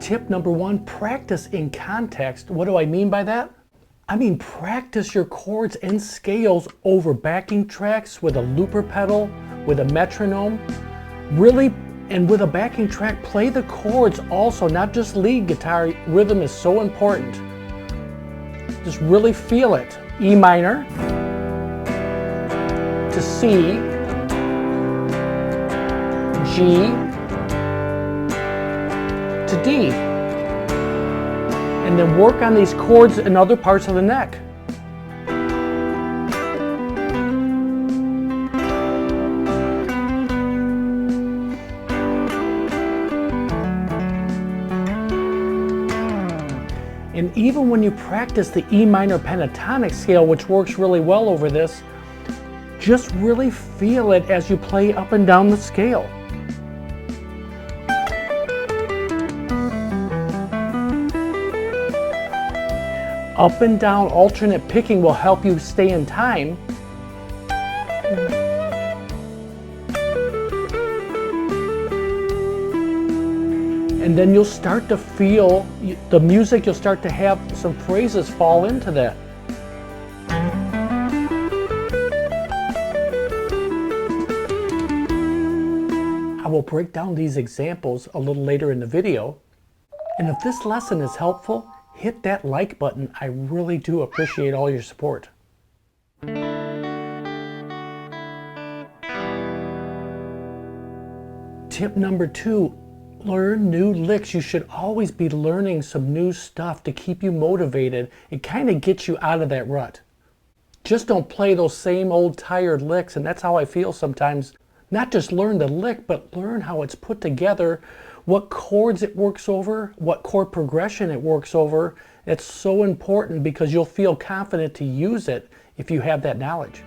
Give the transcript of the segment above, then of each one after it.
Tip number 1, practice in context. What do I mean by that? I mean practice your chords and scales over backing tracks with a looper pedal, with a metronome. Really, and with a backing track, play the chords also, not just lead guitar. Rhythm is so important. Just really feel it. E minor to C, G to D. And then work on these chords in other parts of the neck. And even when you practice the E minor pentatonic scale, which works really well over this, just really feel it as you play up and down the scale. Up and down alternate picking will help you stay in time. And then you'll start to feel the music, you'll start to have some phrases fall into that. I will break down these examples a little later in the video. And if this lesson is helpful, hit that like button. I really do appreciate all your support. Tip number 2, learn new licks. You should always be learning some new stuff to keep you motivated. It kind of gets you out of that rut. Just don't play those same old tired licks, and that's how I feel sometimes. Not just learn the lick, but learn how it's put together, what chords it works over, what chord progression it works over. It's so important because you'll feel confident to use it if you have that knowledge.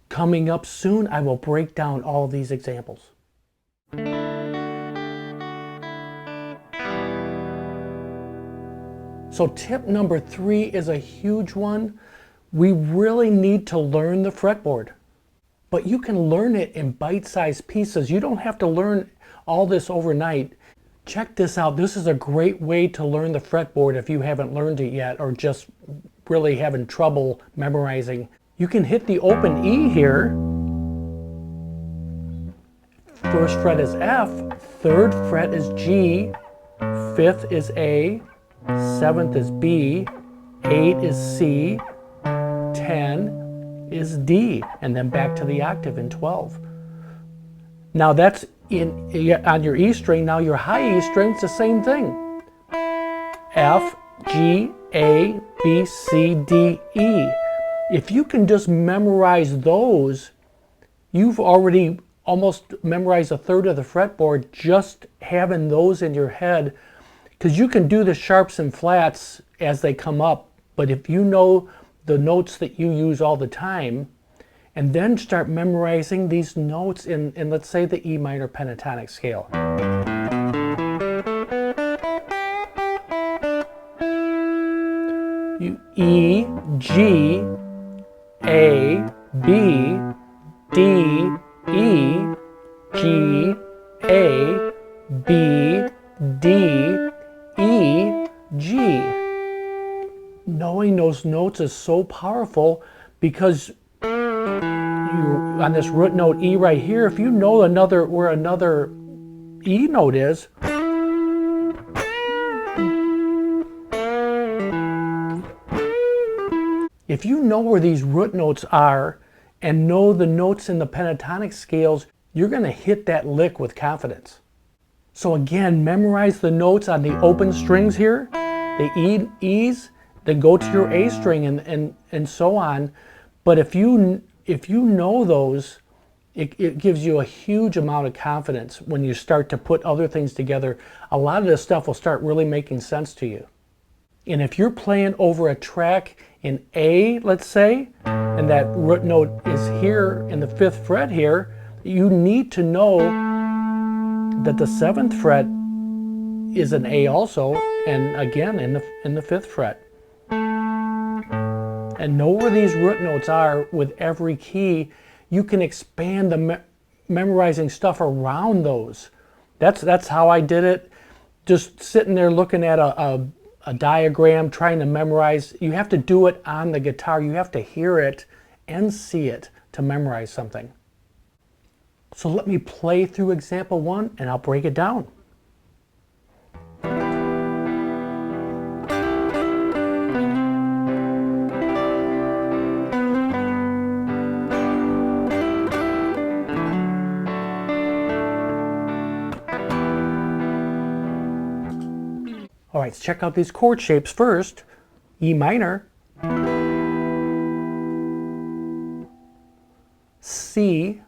Coming up soon, I will break down all these examples. So tip number 3 is a huge one. We really need to learn the fretboard, but you can learn it in bite-sized pieces. You don't have to learn all this overnight. Check this out. This is a great way to learn the fretboard if you haven't learned it yet or just really having trouble memorizing. You can hit the open E here. First fret is F, 3rd fret is G, 5th is A, 7th is B, 8 is C, 10 is D, and then back to the octave in 12. Now that's on your E string. Now your high E string, it's the same thing. F, G, A, B, C, D, E. If you can just memorize those, you've already almost memorized 1/3 of the fretboard just having those in your head, because you can do the sharps and flats as they come up, but if you know the notes that you use all the time, and then start memorizing these notes in let's say the E minor pentatonic scale. You E, G, A, B, D, E, G, A, B, D, E, G. Knowing those notes is so powerful because on this root note E right here, if you know where another E note is, if you know where these root notes are and know the notes in the pentatonic scales, you're going to hit that lick with confidence. So again, memorize the notes on the open strings here, the E's, then go to your A string and so on. But if you know those, It gives you a huge amount of confidence when you start to put other things together. A lot of this stuff will start really making sense to you. And if you're playing over a track in A, let's say, and that root note is here in the 5th fret here, you need to know that the 7th fret is an A also, and again in the 5th fret. And know where these root notes are with every key. You can expand the memorizing stuff around those. That's how I did it. Just sitting there looking at a diagram, trying to memorize. You have to do it on the guitar. You have to hear it and see it to memorize something. So let me play through example 1 and I'll break it down. All right, let's check out these chord shapes first. E minor, C,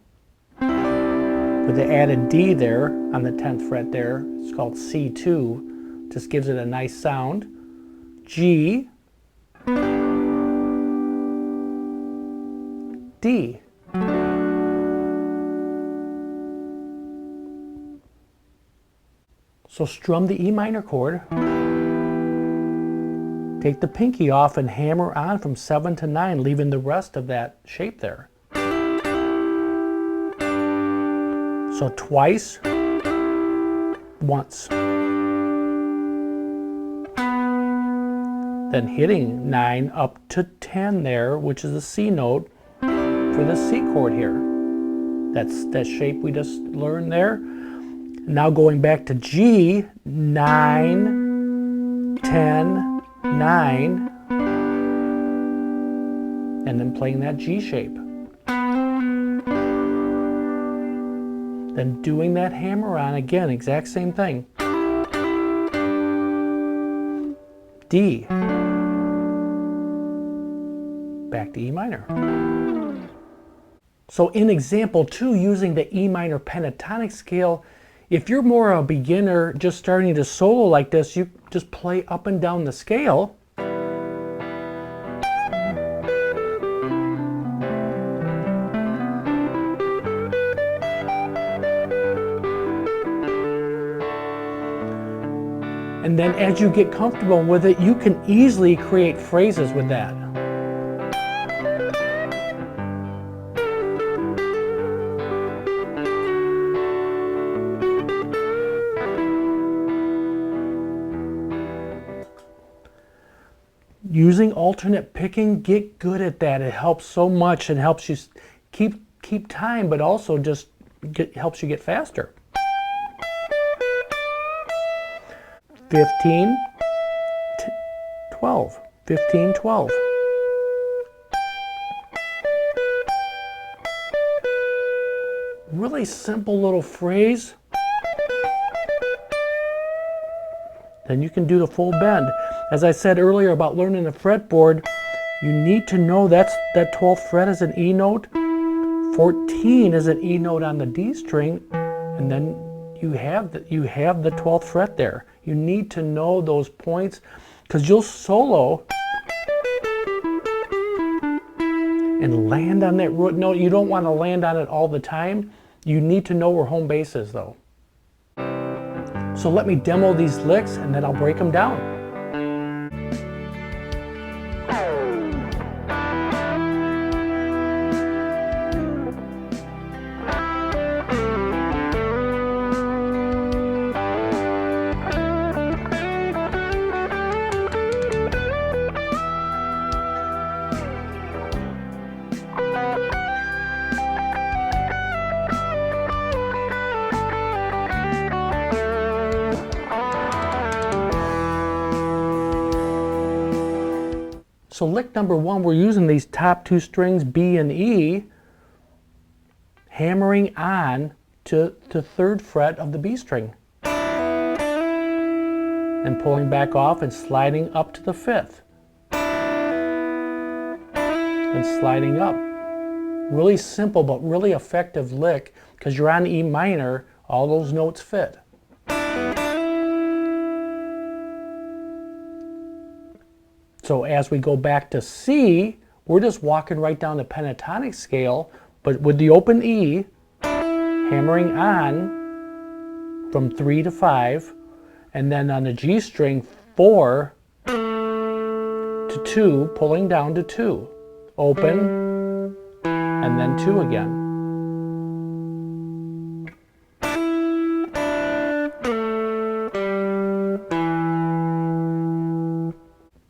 with the added D there on the 10th fret there. It's called C2, just gives it a nice sound. G, D. So strum the E minor chord. Take the pinky off and hammer on from 7 to 9, leaving the rest of that shape there. So twice, once. Then hitting 9 up to 10 there, which is a C note for the C chord here. That's that shape we just learned there. Now going back to G, 9, 10, 9, and then playing that G shape. Then doing that hammer on again, exact same thing. D. Back to E minor. So in example 2, using the E minor pentatonic scale, if you're more a beginner just starting to solo like this, you just play up and down the scale. And then as you get comfortable with it, you can easily create phrases with that. Using alternate picking, get good at that. It helps so much. It helps you keep time, but also just helps you get faster. 15, 12, 15, 12. Really simple little phrase. Then you can do the full bend. As I said earlier about learning the fretboard, you need to know that 12th fret is an E note, 14 is an E note on the D string, and then you have the 12th fret there. You need to know those points because you'll solo and land on that root note. You don't want to land on it all the time. You need to know where home base is though. So let me demo these licks and then I'll break them down. So lick number 1, we're using these top 2 strings, B and E, hammering on to the 3rd fret of the B string. And pulling back off and sliding up to the 5th. And sliding up. Really simple but really effective lick, because you're on E minor, all those notes fit. So as we go back to C, we're just walking right down the pentatonic scale, but with the open E, hammering on from 3 to 5, and then on the G string, 4 to 2, pulling down to 2. Open, and then 2 again.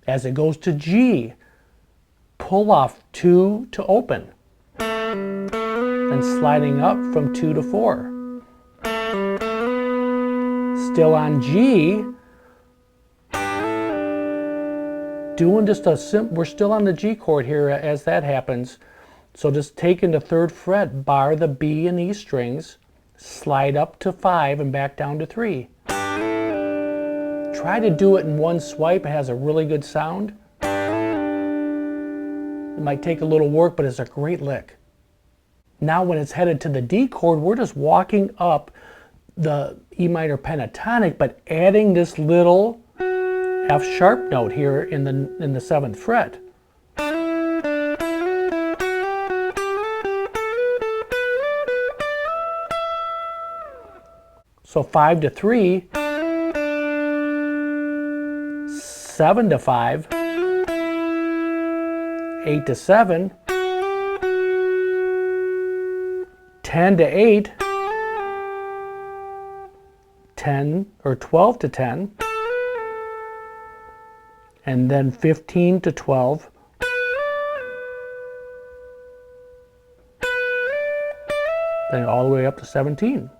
As it goes to G, pull off 2 to open, then sliding up from 2 to 4. Still on G, doing just we're still on the G chord here as that happens. So just taking the 3rd fret, bar the B and E strings, slide up to 5 and back down to 3. Try to do it in one swipe. It has a really good sound. It might take a little work, but it's a great lick. Now when it's headed to the D chord, we're just walking up the E minor pentatonic, but adding this little F sharp note here in the 7th fret. So 5 to 3, 7 to 5, 8 to 7, 10 to 8, 10 or 12 to 10, and then 15 to 12, then all the way up to 17.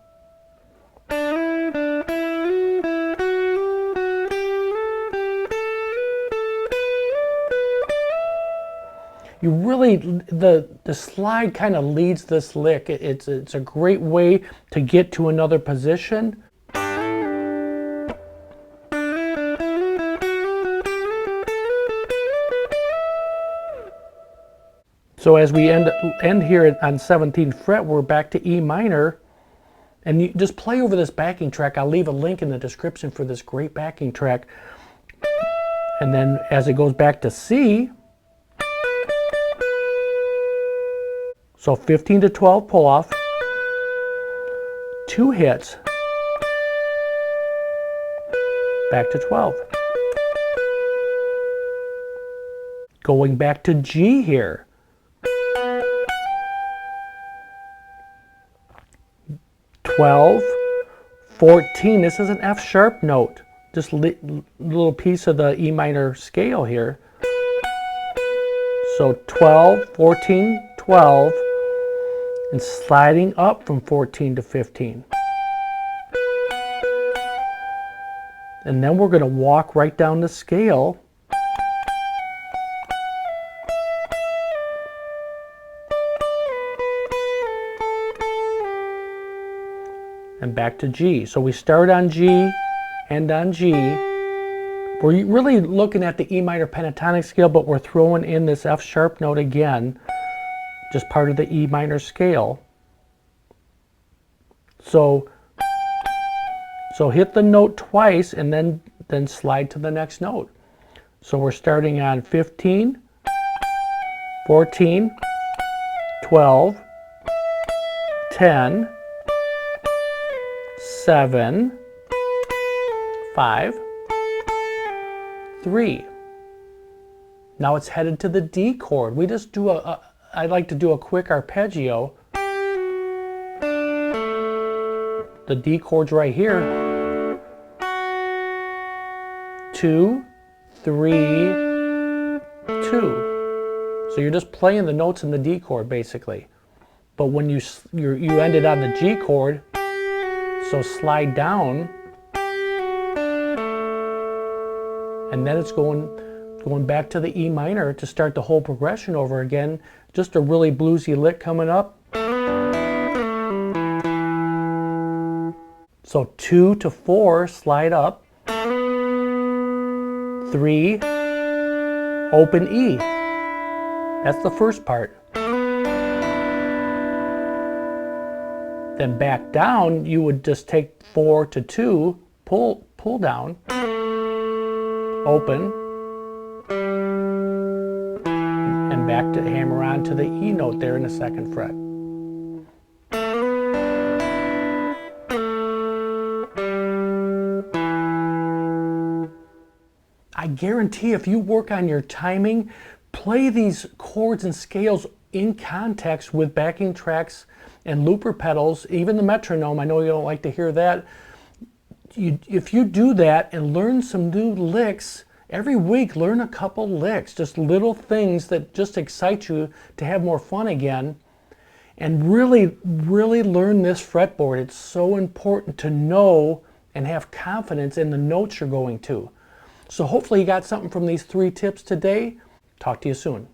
You really, the slide kind of leads this lick. It's a great way to get to another position. So as we end here on 17th fret, we're back to E minor. And you just play over this backing track. I'll leave a link in the description for this great backing track. And then as it goes back to C, so 15 to 12 pull off, 2 hits, back to 12. Going back to G here. 12, 14, this is an F sharp note, just a little piece of the E minor scale here. So 12, 14, 12, and sliding up from 14 to 15. And then we're going to walk right down the scale. And back to G. So we start on G, end on G. We're really looking at the E minor pentatonic scale, but we're throwing in this F sharp note again, just part of the E minor scale. So hit the note twice and then slide to the next note. So we're starting on 15, 14, 12, 10, 7, 5, 3. Now it's headed to the D chord. We just do I like to do a quick arpeggio. The D chord's right here. 2, 3, 2. So you're just playing the notes in the D chord basically. But when you ended on the G chord, so slide down, and then it's going back to the E minor to start the whole progression over again. Just a really bluesy lick coming up. So 2 to 4, slide up. 3, open E. That's the first part. Then back down, you would just take 4 to 2, pull down, open, and back to hammer on to the E note there in the 2nd fret. I guarantee if you work on your timing, play these chords and scales in context with backing tracks and looper pedals, even the metronome. I know you don't like to hear that. If you do that and learn some new licks, every week learn a couple licks, just little things that just excite you to have more fun again, and really learn this fretboard. It's so important to know and have confidence in the notes you're going to. So hopefully you got something from these 3 tips today. Talk to you soon.